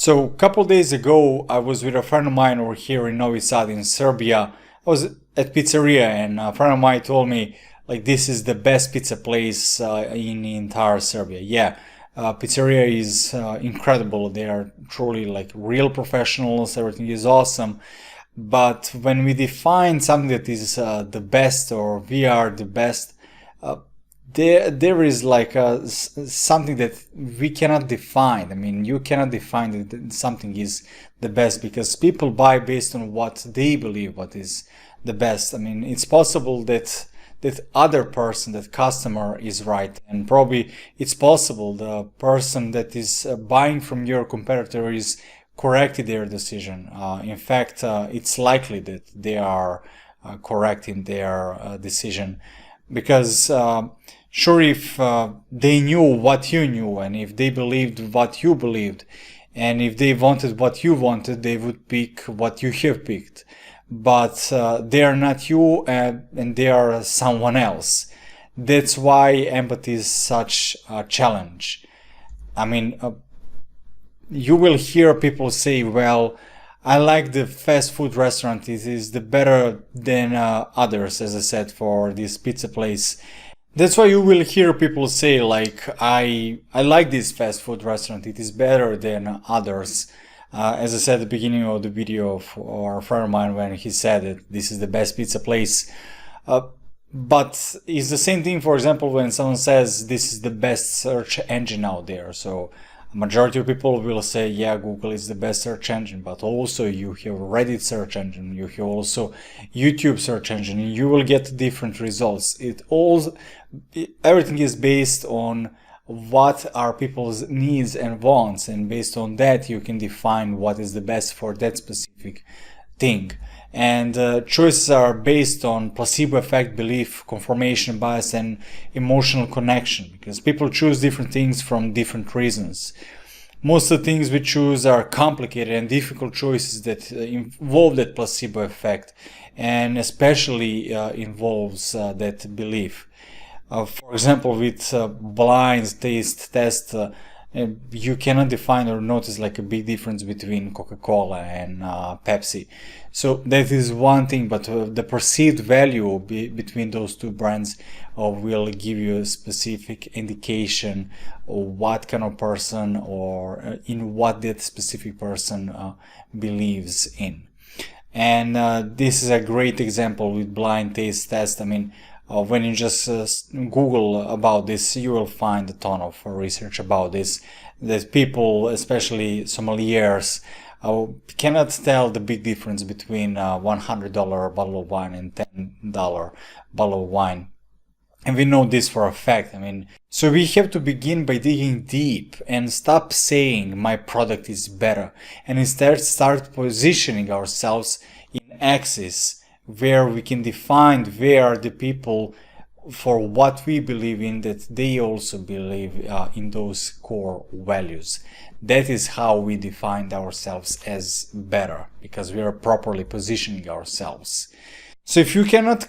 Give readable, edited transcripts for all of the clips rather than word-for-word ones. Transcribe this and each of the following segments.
So a couple days ago, I was with a friend of mine over here in Novi Sad in Serbia. I was at pizzeria and a friend of mine told me like this is the best pizza place in entire Serbia. Yeah, pizzeria is incredible. They are truly like real professionals. Everything is awesome. But when we define something that is the best or we are the best, uh, there is like something that we cannot define. I mean, you cannot define that something is the best because people buy based on what they believe what is the best. I mean, it's possible that other person, that customer is right, and probably it's possible the person that is buying from your competitor is corrected their decision. In fact, it's likely that they are correct in their decision because sure, if they knew what you knew and if they believed what you believed and if they wanted what you wanted, they would pick what you have picked. But they are not you and they are someone else. That's why empathy is such a challenge. I mean, you will hear people say, well, I like the fast food restaurant. It is the better than others, as I said, for this pizza place. That's why you will hear people say like, I like this fast food restaurant. It is better than others. As I said at the beginning of the video of our friend of mine when he said that this is the best pizza place. But it's the same thing, for example, when someone says this is the best search engine out there. So a majority of people will say, yeah, Google is the best search engine, but also you have Reddit search engine, you have also YouTube search engine, and you will get different results. Everything is based on what are people's needs and wants, and based on that you can define what is the best for that specific thing. And choices are based on placebo effect, belief, confirmation bias, and emotional connection, because people choose different things from different reasons. Most of the things we choose are complicated and difficult choices that involve that placebo effect, and especially involves that belief. For example, with blind taste test, you cannot define or notice like a big difference between Coca-Cola and Pepsi. So that is one thing, but the perceived value between those two brands will give you a specific indication of what kind of person or in what that specific person believes in. And this is a great example with blind taste test. I mean, when you just Google about this, you will find a ton of research about this, that people, especially sommeliers, cannot tell the big difference between $100 bottle of wine and $10 bottle of wine. And we know this for a fact. I mean, so we have to begin by digging deep and stop saying my product is better, and instead start positioning ourselves in axis where we can define where are the people for what we believe in, that they also believe in those core values. That is how we define ourselves as better, because we are properly positioning ourselves. So if you can't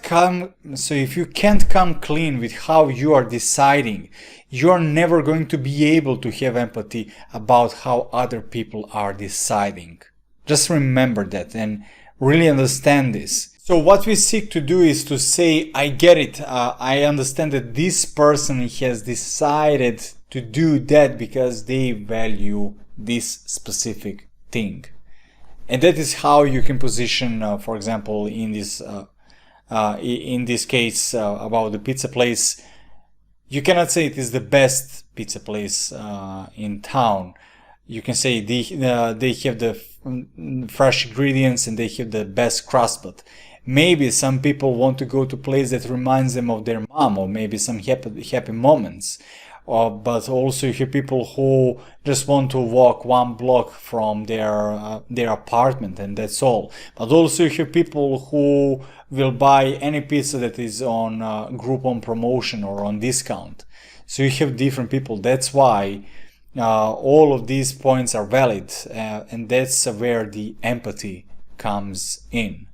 come clean with how you are deciding, you are never going to be able to have empathy about how other people are deciding. Just remember that and really understand this. So what we seek to do is to say, I get it, I understand that this person has decided to do that because they value this specific thing. And that is how you can position, for example, in this case about the pizza place, you cannot say it is the best pizza place in town. You can say they have the fresh ingredients and they have the best crust, but maybe some people want to go to a place that reminds them of their mom, or maybe some happy moments. But also you have people who just want to walk one block from their apartment and that's all. But also you have people who will buy any pizza that is on Groupon promotion or on discount. So you have different people. That's why all of these points are valid, and that's where the empathy comes in.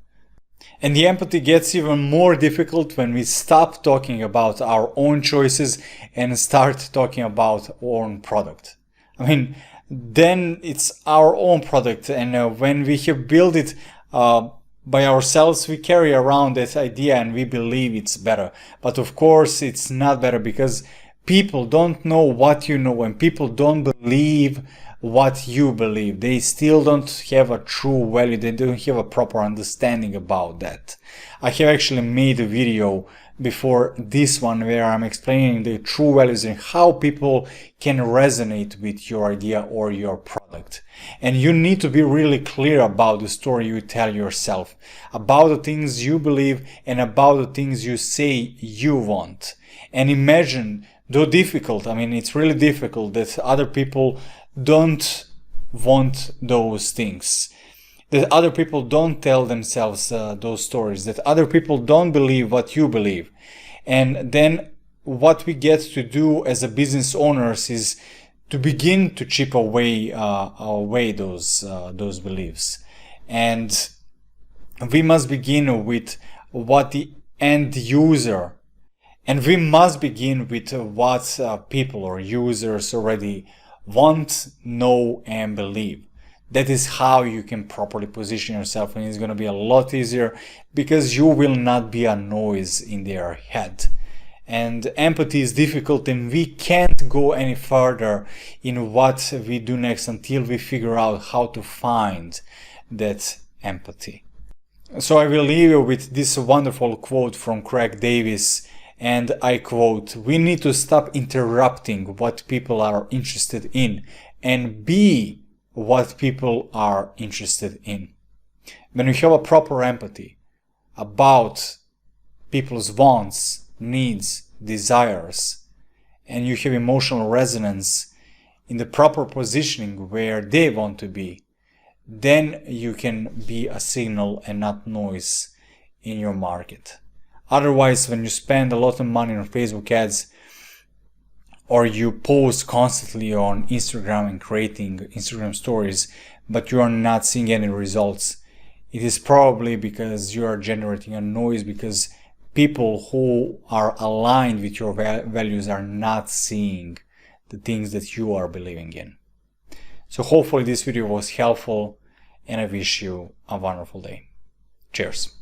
And the empathy gets even more difficult when we stop talking about our own choices and start talking about our own product. I mean, then it's our own product. And when we have built it by ourselves, we carry around that idea and we believe it's better. But of course, it's not better, because people don't know what you know, and people don't believe what you believe. They still don't have a true value. They don't have a proper understanding about that. I have actually made a video before this one where I'm explaining the true values and how people can resonate with your idea or your product. And you need to be really clear about the story you tell yourself, about the things you believe and about the things you say you want. And imagine, though difficult, I mean, it's really difficult that other people don't want those things, that other people don't tell themselves those stories, that other people don't believe what you believe. And then what we get to do as a business owners is to begin to chip away those beliefs. And we must begin with what the end user, and we must begin with what people or users already want, know, and believe. That is how you can properly position yourself, and it's going to be a lot easier because you will not be a noise in their head. And empathy is difficult, and we can't go any further in what we do next until we figure out how to find that empathy. So I will leave you with this wonderful quote from Craig Davis, and I quote, "We need to stop interrupting what people are interested in and be what people are interested in." When you have a proper empathy about people's wants, needs, desires, and you have emotional resonance in the proper positioning where they want to be, then you can be a signal and not noise in your market. Otherwise, when you spend a lot of money on Facebook ads, or you post constantly on Instagram and creating Instagram stories, but you are not seeing any results, it is probably because you are generating a noise, because people who are aligned with your values are not seeing the things that you are believing in. So hopefully this video was helpful, and I wish you a wonderful day. Cheers.